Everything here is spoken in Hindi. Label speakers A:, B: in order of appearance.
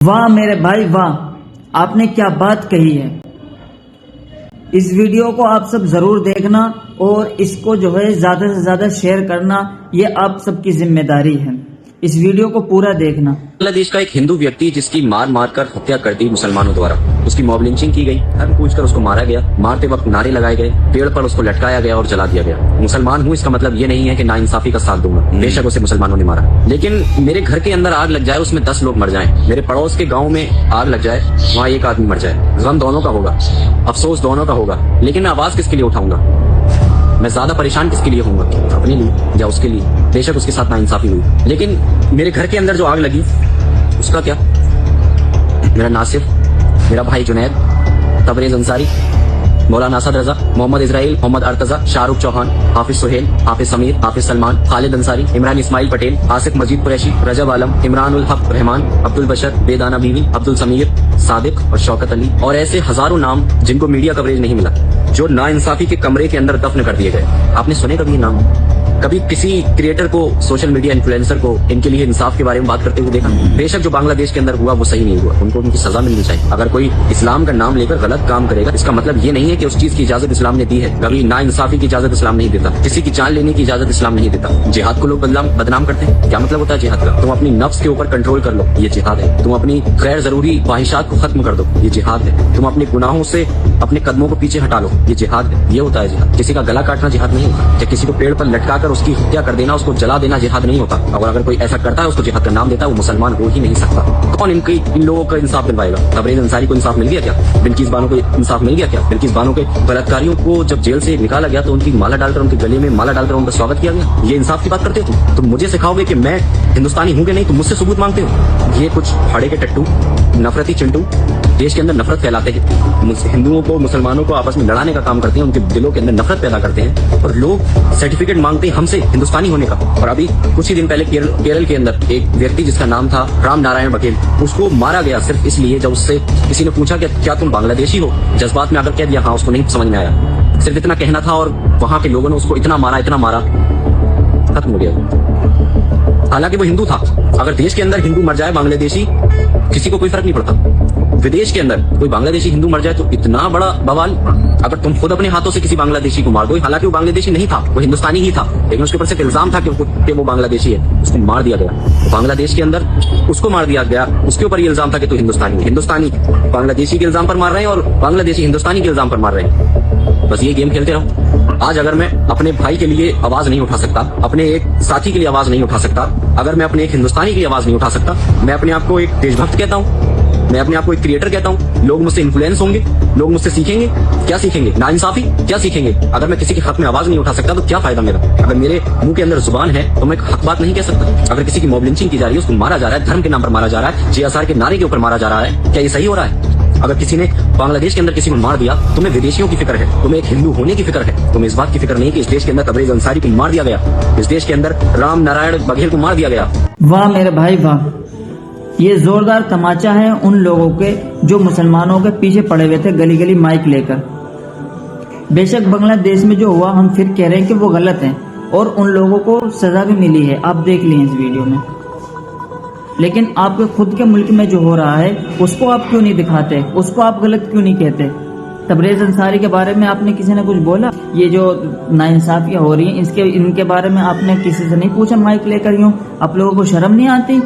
A: वाह मेरे भाई वाह, आपने क्या बात कही है। इस वीडियो को आप सब जरूर देखना और इसको जो है ज्यादा से ज्यादा शेयर करना, ये आप सबकी जिम्मेदारी है। इस वीडियो को पूरा देखना।
B: बांग्लादेश का एक हिंदू व्यक्ति जिसकी मार कर हत्या कर दी मुसलमानों द्वारा, उसकी मॉब लिंचिंग की गई, धर्म पूछकर उसको मारा गया, मारते वक्त नारे लगाए गए, पेड़ पर उसको लटकाया गया और जला दिया गया। मुसलमान हूँ इसका मतलब ये नहीं है कि नाइंसाफी का साथ दूंगा, बेशक उसे मुसलमानों ने मारा, लेकिन मेरे घर के अंदर आग लग जाए, उसमें 10 लोग मर जाएं, मेरे पड़ोस के गाँव में आग लग जाए, वहाँ एक आदमी मर जाए, गम दोनों का होगा, अफसोस दोनों का होगा, लेकिन मैं आवाज किसके लिए उठाऊंगा? मैं ज्यादा परेशान किसके लिए होऊंगा? अपने लिए या उसके लिए? बेशक उसके साथ नाइंसाफी हुई, लेकिन मेरे घर के अंदर जो आग लगी उसका क्या? मेरा नासिर, मेरा भाई जुनैद, तबरेज अंसारी, मौलाना असद रजा, मोहम्मद इजराइल, मोहम्मद अर्तजा, शाहरुख चौहान, हाफिज सुहेल, हाफिज समीर, हाफिज सलमान, खालिद अंसारी, इमरान इस्माइल पटेल, आसिफ मजीद कुरैशी, रजब आलम, इमरान उल हक रहमान, अब्दुल बशर, बेदाना बीवी, अब्दुल समीर, सादिक और शौकत अली और ऐसे हजारों नाम जिनको मीडिया कवरेज नहीं मिला, जो नाइंसाफी के कमरे के अंदर दफन कर दिए गए। आपने सुने कभी ये नाम? कभी किसी क्रिएटर को, सोशल मीडिया इन्फ्लुएंसर को इनके लिए इंसाफ के बारे में बात करते हुए देखा? बेशक जो बांग्लादेश के अंदर हुआ वो सही नहीं हुआ, उनको उनकी सजा मिलनी चाहिए। अगर कोई इस्लाम का नाम लेकर गलत काम करेगा, इसका मतलब ये नहीं है कि उस चीज की इजाजत इस्लाम ने दी है। कभी नाइंसाफी की इजाजत इस्लाम नहीं देता, किसी की जान लेने की इजाजत इस्लाम नहीं देता। जिहाद को लोग बदनाम करते हैं, क्या मतलब होता है जिहाद का? तुम अपनी नफ्स के ऊपर कंट्रोल कर लो, ये जिहाद है। तुम अपनी गैर जरूरी ख्वाहिशात को खत्म कर दो, ये जिहाद है। तुम अपने गुनाहों से अपने कदमों को पीछे हटा लो, ये जिहाद है। ये होता है जिहाद। किसी का गला काटना जिहाद नहीं होता, या किसी को पेड़ पर लटकाकर उसकी हत्या कर देना, उसको जला देना जिहाद नहीं होता। और अगर कोई ऐसा करता है उसको जिहाद का नाम देता है, वो मुसलमान हो ही नहीं सकता। कौन इन लोगों का इंसाफ दिलवाएगा? तबरेज अंसारी को इंसाफ मिल गया क्या? बिल्किस बानो को इंसाफ मिल गया क्या? बिल्किस बानो के बलात्कारियों को जब जेल से निकाला गया तो उनकी माला डालकर, उनके गले में माला डालकर उनका स्वागत किया गया। ये इंसाफ की बात करते हो तुम मुझे सिखाओगे कि मैं हिंदुस्तानी हूँ कि नहीं? तुम मुझसे सबूत मांगते हो? ये कुछ फाड़े के टट्टू, नफरती चिंटू देश के अंदर नफरत फैलाते हैं, हिंदुओं को, मुसलमानों को आपस में लड़ाने का काम करते हैं, उनके दिलों के अंदर नफरत पैदा करते हैं, और लोग सर्टिफिकेट मांगते हैं हमसे हिंदुस्तानी होने का। और अभी कुछ ही दिन पहले केरल के अंदर एक व्यक्ति जिसका नाम था राम नारायण बघेल, उसको मारा गया सिर्फ इसलिए जब उससे किसी ने पूछा कि क्या तुम बांग्लादेशी हो? जज्बात में आकर कह दिया हाँ, उसको नहीं समझ में आया, सिर्फ इतना कहना था, और वहां के लोगों ने उसको इतना मारा, खत्म हो गया। हालांकि वो हिंदू था। अगर देश के अंदर हिंदू मर जाए बांग्लादेशी, किसी को कोई फर्क नहीं पड़ता। विदेश के अंदर कोई बांग्लादेशी हिंदू मर जाए तो इतना बड़ा बवाल। अगर तुम खुद अपने हाथों से किसी बांग्लादेशी को मार दो, हालांकि वो बांग्लादेशी नहीं था, वो हिंदुस्तानी ही था, लेकिन उसके ऊपर से इल्जाम था कि वो बांग्लादेशी है, उसको मार दिया गया। बांग्लादेश के अंदर उसको मार दिया गया, उसके ऊपर ये इल्जाम था कि तू हिंदुस्तानी बांग्लादेशी के इल्जाम पर मार रहे हैं और बांग्लादेशी हिंदुस्तानी के इल्जाम पर मार रहे हैं। बस ये गेम खेलते रहो। आज अगर मैं अपने भाई के लिए आवाज नहीं उठा सकता, अपने एक साथी के लिए आवाज नहीं उठा सकता, अगर मैं अपने एक हिंदुस्तानी के लिए आवाज नहीं उठा सकता, मैं अपने आप को एक देशभक्त कहता हूँ, मैं अपने आप को एक क्रिएटर कहता हूँ, लोग मुझसे इन्फ्लुएंस होंगे, लोग मुझसे सीखेंगे। क्या सीखेंगे? नाइंसाफी। क्या सीखेंगे? अगर मैं किसी के हक में आवाज नहीं उठा सकता तो क्या फायदा मेरा? अगर मेरे मुंह के अंदर जुबान है तो मैं हक बात नहीं कह सकता। अगर किसी की मॉब लिंचिंग की जा रही है, उसको मारा जा रहा है, धर्म के नाम पर मारा जा रहा है, JSR के नारे के ऊपर मारा जा रहा है, क्या ये सही हो रहा है? अगर किसी ने बांग्लादेश के अंदर किसी को मार दिया, तुम्हें विदेशियों की फिक्र है, तुम्हें एक हिंदू होने की फिक्र है, तुम्हें इस बात की फिक्र नहीं कि इस देश के अंदर तबरेज अंसारी को मार दिया गया, इस देश के अंदर राम नारायण बघेल को मार दिया गया।
A: वाह मेरे भाई वाह, ये जोरदार तमाचा है उन लोगों के जो मुसलमानों के पीछे पड़े हुए थे गली गली माइक लेकर। बेशक बांग्लादेश में जो हुआ, हम फिर कह रहे हैं कि वो गलत है और उन लोगों को सजा भी मिली है, आप देख लिए इस वीडियो में। लेकिन आपके खुद के मुल्क में जो हो रहा है उसको आप क्यों नहीं दिखाते? उसको आप गलत क्यों नहीं कहते? तबरेज अंसारी के बारे में आपने किसी ने कुछ बोला? ये जो नाइंसाफियां हो रही हैं इनके बारे में आपने किसी से नहीं पूछा माइक लेकर? यूं आप लोगों को शर्म नहीं आती?